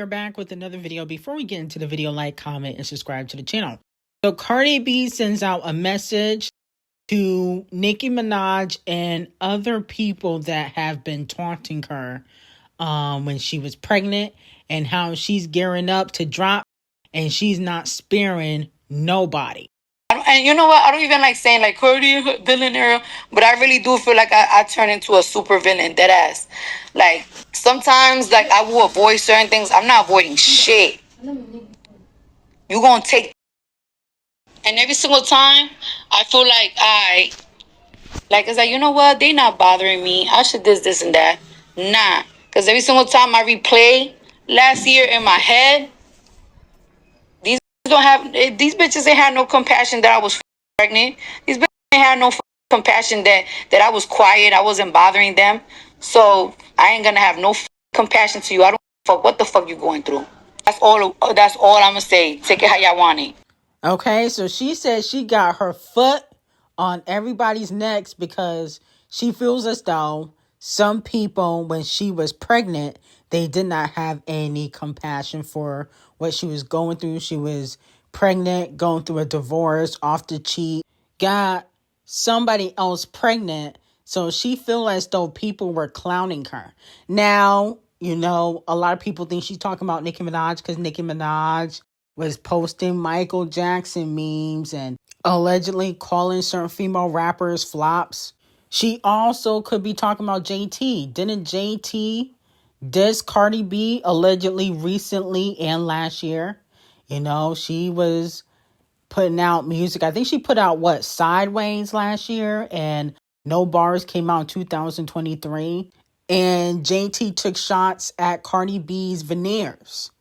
we are back with another video. Before we get into the video, like, comment, and subscribe to the channel. So Cardi B sends out a message to Nicki Minaj and other people that have been taunting her when she was pregnant, and how she's gearing up to drop and she's not sparing nobody. And you know what? I don't even like saying like Cardi villain era, but I really do feel like I turn into a super villain, dead ass. Like sometimes, like I will avoid certain things. I'm not avoiding shit. You gonna take, and every single time I feel like it's like, you know what? They not bothering me. I should this and that. Nah, because every single time I replay last year in my head, these bitches ain't had no compassion that I was pregnant. These bitches ain't had no compassion that I was quiet. I wasn't bothering them. So I ain't gonna have no compassion to you. I don't fuck what the fuck you going through. That's all I'm gonna say. Take it how y'all want it. Okay, so she said she got her foot on everybody's necks because she feels as though some people, when she was pregnant, they did not have any compassion for what she was going through. She was pregnant, going through a divorce, off the cheat, got somebody else pregnant. So she feel as though people were clowning her. Now, you know, a lot of people think she's talking about Nicki Minaj because Nicki Minaj was posting Michael Jackson memes and allegedly calling certain female rappers flops. She also could be talking about JT. Didn't JT diss Cardi B allegedly recently and last year? You know, she was putting out music. I think she put out, what, Sideways last year, and No Bars came out in 2023. And JT took shots at Cardi B's veneers.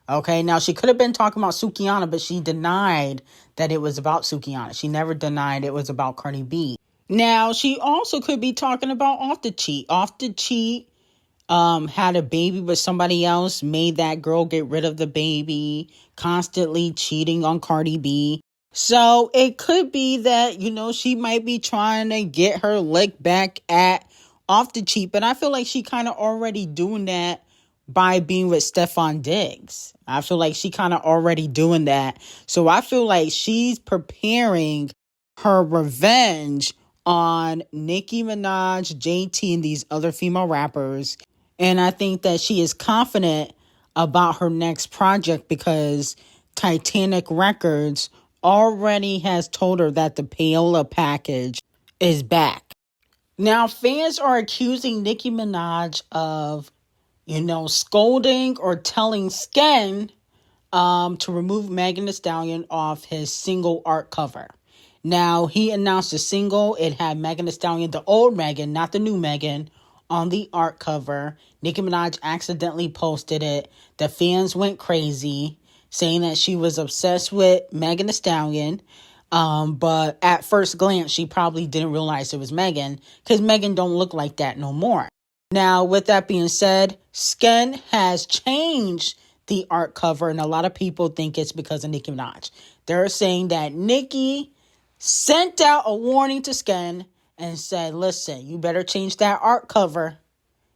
Okay, now she could have been talking about Sukihana, but she denied that it was about Sukihana. She never denied it was about Cardi B. Now, she also could be talking about Off the Cheat. Off the Cheat had a baby with somebody else, made that girl get rid of the baby, constantly cheating on Cardi B. So it could be that, you know, she might be trying to get her lick back at Off the Cheat, but I feel like she kind of already doing that by being with Stefon Diggs. I feel like she kind of already doing that. So I feel like she's preparing her revenge on Nicki Minaj, JT, and these other female rappers. And I think that she is confident about her next project because Titanic Records already has told her that the payola package is back. Now, fans are accusing Nicki Minaj of, you know, scolding or telling Skeng to remove Megan Thee Stallion off his single art cover. Now, he announced a single. It had Megan Thee Stallion, the old Megan, not the new Megan, on the art cover. Nicki Minaj accidentally posted it. The fans went crazy, saying that she was obsessed with Megan Thee Stallion. But at first glance, she probably didn't realize it was Megan, because Megan don't look like that no more. Now, with that being said, Skeng has changed the art cover, and a lot of people think it's because of Nicki Minaj. They're saying that Nicki sent out a warning to Skeng and said, listen, you better change that art cover.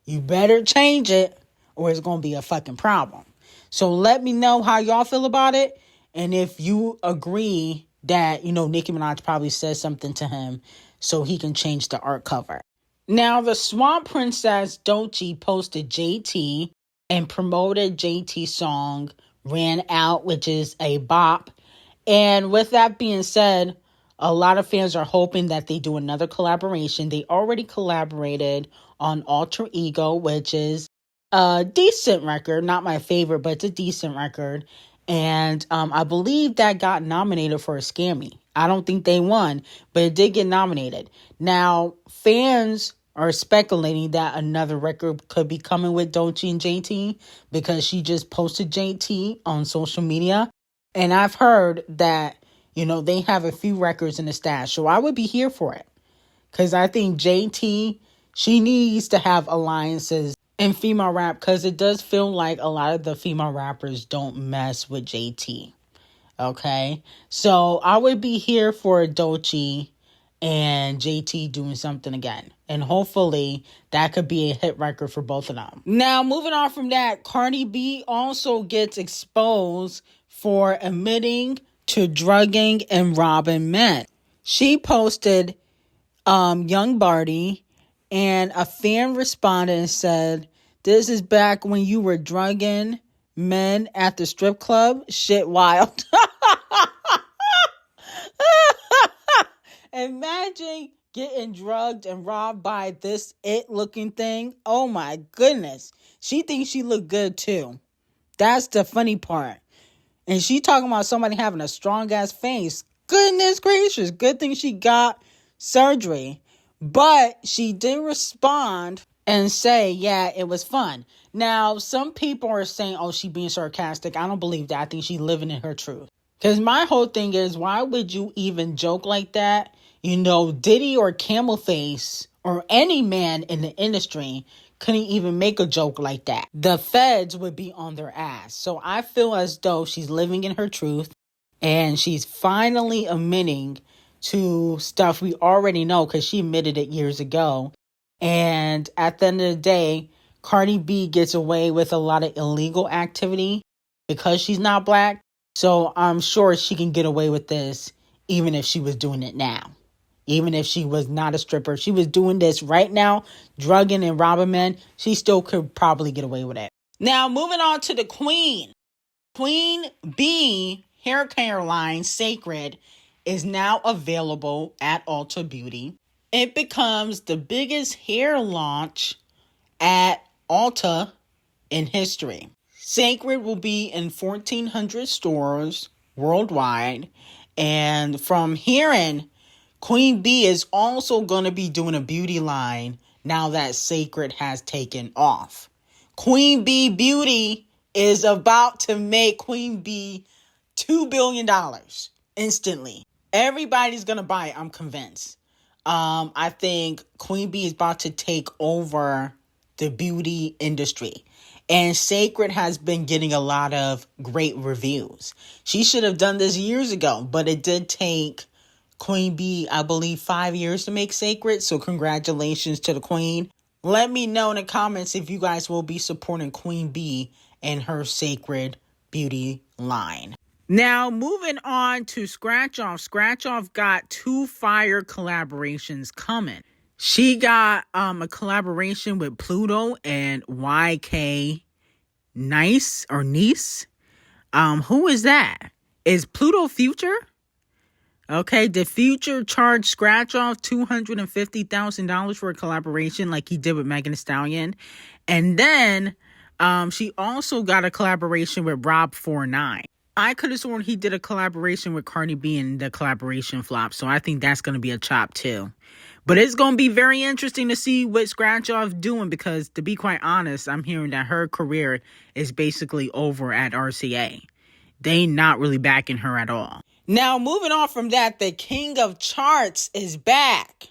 You better change it, or it's going to be a fucking problem. So let me know how y'all feel about it, and if you agree that, you know, Nicki Minaj probably says something to him so he can change the art cover. Now, the Swamp Princess Doechii posted JT and promoted JT's song Ran Out, which is a bop. And with that being said, a lot of fans are hoping that they do another collaboration. They already collaborated on Alter Ego, which is a decent record. Not my favorite, but it's a decent record. And I believe that got nominated for a Scammy. I don't think they won, but it did get nominated. Now, fans are speculating that another record could be coming with Doechii and JT because she just posted JT on social media. And I've heard that, you know, they have a few records in the stash. So I would be here for it. Because I think JT, she needs to have alliances in female rap, because it does feel like a lot of the female rappers don't mess with JT. Okay? So I would be here for Doechii and JT doing something again. And hopefully that could be a hit record for both of them. Now, moving on from that, Cardi B also gets exposed for admitting to drugging and robbing men. She posted Young Barty, and a fan responded and said, "This is back when you were drugging men at the strip club. Shit wild." Imagine getting drugged and robbed by this it-looking thing. Oh my goodness. She thinks she look good too. That's the funny part. And she talking about somebody having a strong-ass face. Goodness gracious. Good thing she got surgery. But she did respond and say, yeah, it was fun. Now, some people are saying, oh, she being sarcastic. I don't believe that. I think she's living in her truth. Because my whole thing is, why would you even joke like that? You know, Diddy or Camel Face or any man in the industry couldn't even make a joke like that. The feds would be on their ass. So I feel as though she's living in her truth and she's finally admitting to stuff we already know because she admitted it years ago. And at the end of the day, Cardi B gets away with a lot of illegal activity because she's not black. So I'm sure she can get away with this even if she was doing it now. Even if she was not a stripper, she was doing this right now, drugging and robbing men, she still could probably get away with it. Now, moving on to the Queen. Queen B hair care line, Sacred, is now available at Ulta Beauty. It becomes the biggest hair launch at Ulta in history. Sacred will be in 1,400 stores worldwide. And from hearing, Queen B is also going to be doing a beauty line now that Sacred has taken off. Queen B Beauty is about to make Queen B $2 billion instantly. Everybody's going to buy it, I'm convinced. I think Queen B is about to take over the beauty industry. And Sacred has been getting a lot of great reviews. She should have done this years ago, but it did take Queen B, I believe, 5 years to make Sacred. So congratulations to the Queen. Let me know in the comments if you guys will be supporting Queen B and her Sacred beauty line. Now, moving on to Scratch Off. Scratch Off got 2 fire collaborations coming. She got a collaboration with Pluto and YK Nice or Niece. Who is that? Is Pluto Future? Okay, did Future charge Scratch Off $250,000 for a collaboration like he did with Megan Thee Stallion? And then she also got a collaboration with Rob49. I could have sworn he did a collaboration with Cardi B and the collaboration flop. So I think that's going to be a chop too. But it's going to be very interesting to see what Scratch Off doing because, to be quite honest, I'm hearing that her career is basically over at RCA. They not really backing her at all. Now, moving on from that, the king of charts is back.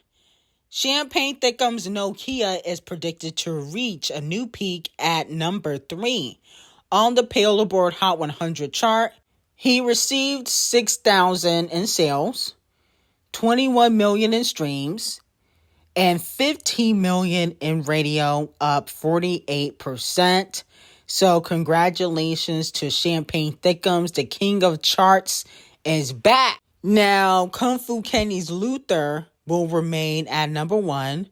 Champagne Thickums Nokia is predicted to reach a new peak at number 3 on the Billboard Hot 100 chart. He received 6,000 in sales, 21 million in streams, and 15 million in radio, up 48%. So congratulations to Champagne Thickums. The king of charts is back. Now, Kung Fu Kenny's Luther will remain at number 1.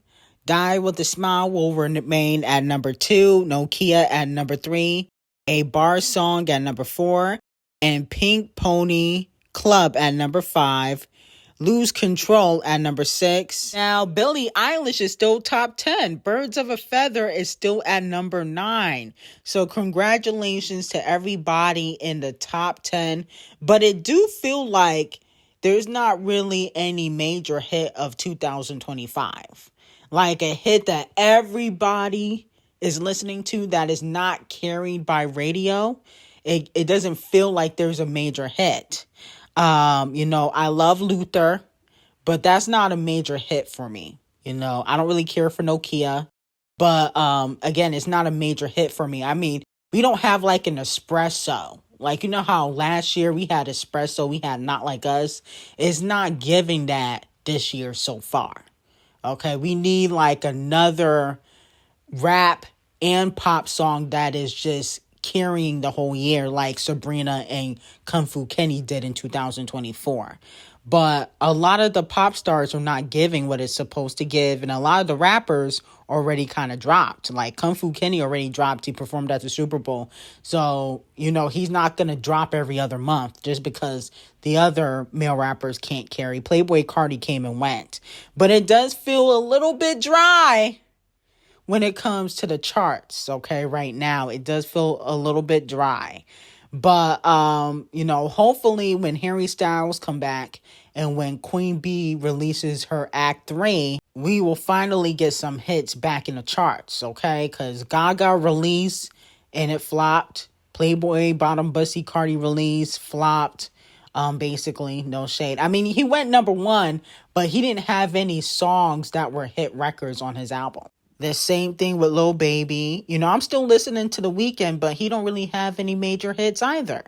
Die with a Smile will remain at number 2. Nokia at number 3. A Bar Song at number 4. And Pink Pony Club at number 5. Lose Control at number 6. Now, Billie Eilish is still top 10. Birds of a Feather is still at number 9. So congratulations to everybody in the top 10. But it do feel like there's not really any major hit of 2025. Like a hit that everybody is listening to that is not carried by radio. It doesn't feel like there's a major hit. I love Luther, but that's not a major hit for me. I don't really care for Nokia, but, again, it's not a major hit for me. I mean, we don't have like an espresso. Like, how last year we had espresso, we had Not Like Us. It's not giving that this year so far. Okay, we need like another rap and pop song that is just carrying the whole year like Sabrina and Kung Fu Kenny did in 2024. But a lot of the pop stars are not giving what it's supposed to give, and a lot of the rappers already kind of dropped. Like Kung Fu Kenny already dropped. He performed at the Super Bowl. So, he's not going to drop every other month just because the other male rappers can't carry. Playboy Cardi came and went. But it does feel a little bit dry when it comes to the charts, okay? Right now, it does feel a little bit dry. But, hopefully when Harry Styles come back and when Queen Bee releases her Act 3, we will finally get some hits back in the charts, okay? Because Gaga released and it flopped. Playboy Bottom Bussy Cardi release flopped. Basically, no shade. I mean, he went number 1, but he didn't have any songs that were hit records on his album. The same thing with Lil Baby. I'm still listening to The Weeknd, but he don't really have any major hits either.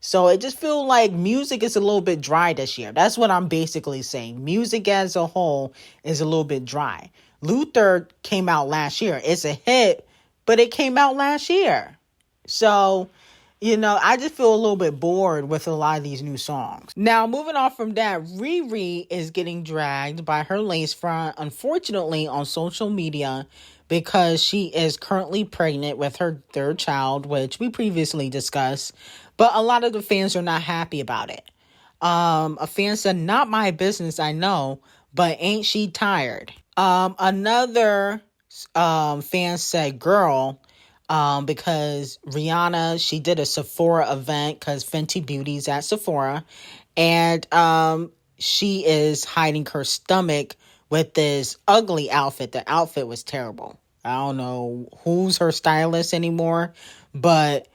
So it just feels like music is a little bit dry this year. That's what I'm basically saying. Music as a whole is a little bit dry. Luther came out last year. It's a hit, but it came out last year. So, I just feel a little bit bored with a lot of these new songs. Now, moving on from that, Riri is getting dragged by her lace front, unfortunately, on social media because she is currently pregnant with her third child, which we previously discussed. But a lot of the fans are not happy about it. A fan said, "Not my business, I know, but ain't she tired?" Another fan said, "Girl," because Rihanna, she did a Sephora event because Fenty Beauty's at Sephora, and she is hiding her stomach with this ugly outfit. The outfit was terrible. I don't know who's her stylist anymore, but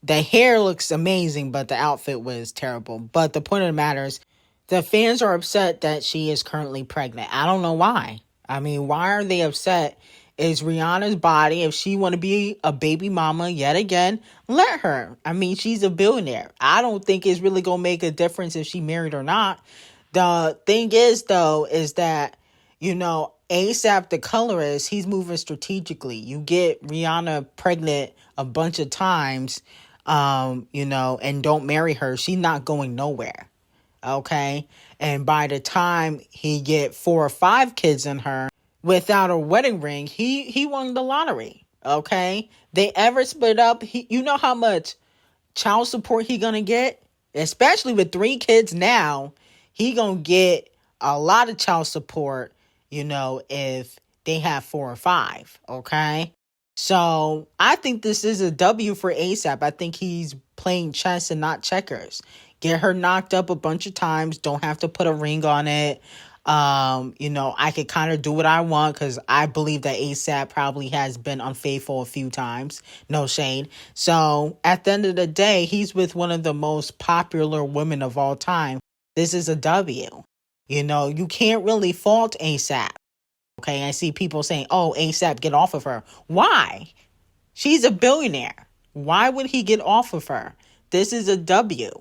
the hair looks amazing, but the outfit was terrible. But the point of the matter is, the fans are upset that she is currently pregnant. I don't know why. I mean, why are they upset? It's Rihanna's body. If she want to be a baby mama yet again, let her. I mean, she's a billionaire. I don't think it's really going to make a difference if she married or not. The thing is, though, is that, ASAP, the colorist, he's moving strategically. You get Rihanna pregnant a bunch of times, and don't marry her. She's not going nowhere. Okay. And by the time he get 4 or 5 kids in her without a wedding ring, he won the lottery. Okay. They ever split up. You know how much child support he gonna get? Especially with 3 kids now, he gonna get a lot of child support, if they have 4 or 5. Okay. So I think this is a W for ASAP. I think he's playing chess and not checkers. Get her knocked up a bunch of times. Don't have to put a ring on it. I could kind of do what I want because I believe that ASAP probably has been unfaithful a few times. No shade. So at the end of the day, he's with one of the most popular women of all time. This is a W. You can't really fault ASAP. Okay, I see people saying, "Oh, ASAP, get off of her." Why? She's a billionaire. Why would he get off of her? This is a W.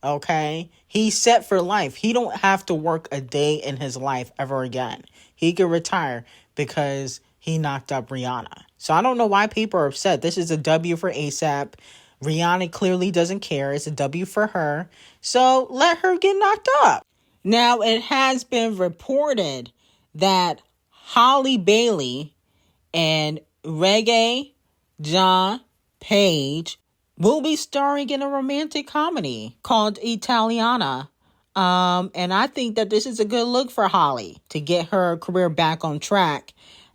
Okay? He's set for life. He don't have to work a day in his life ever again. He can retire because he knocked up Rihanna. So I don't know why people are upset. This is a W for ASAP. Rihanna clearly doesn't care. It's a W for her. So let her get knocked up. Now, it has been reported that Halle Bailey and Reggae-John Page will be starring in a romantic comedy called Italiana. And I think that this is a good look for Holly to get her career back on track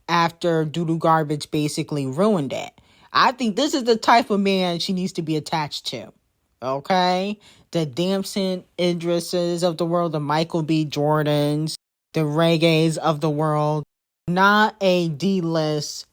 after Doodoo Garbage basically ruined it. I think this is the type of man she needs to be attached to. Okay? The Damson Idrises of the world, the Michael B. Jordans, the Reggaes of the world. Not a D-list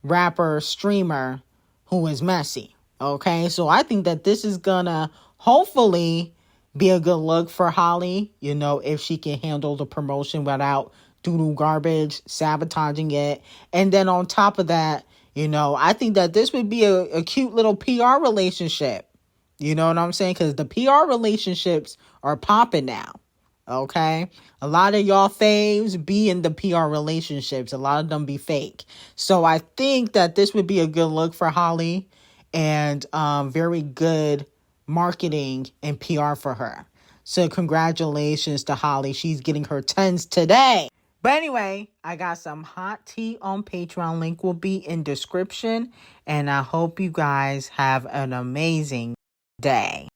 rapper, streamer who is messy. Okay, so I think that this is gonna hopefully be a good look for Holly, if she can handle the promotion without Doodoo Garbage sabotaging it. And then on top of that, I think that this would be a cute little PR relationship. You know what I'm saying? Because the PR relationships are popping now. Okay? A lot of y'all faves be in the PR relationships. A lot of them be fake. So I think that this would be a good look for Halle and very good marketing and PR for her. So congratulations to Halle. She's getting her 10s today. But anyway, I got some hot tea on Patreon. Link will be in description. And I hope you guys have an amazing day.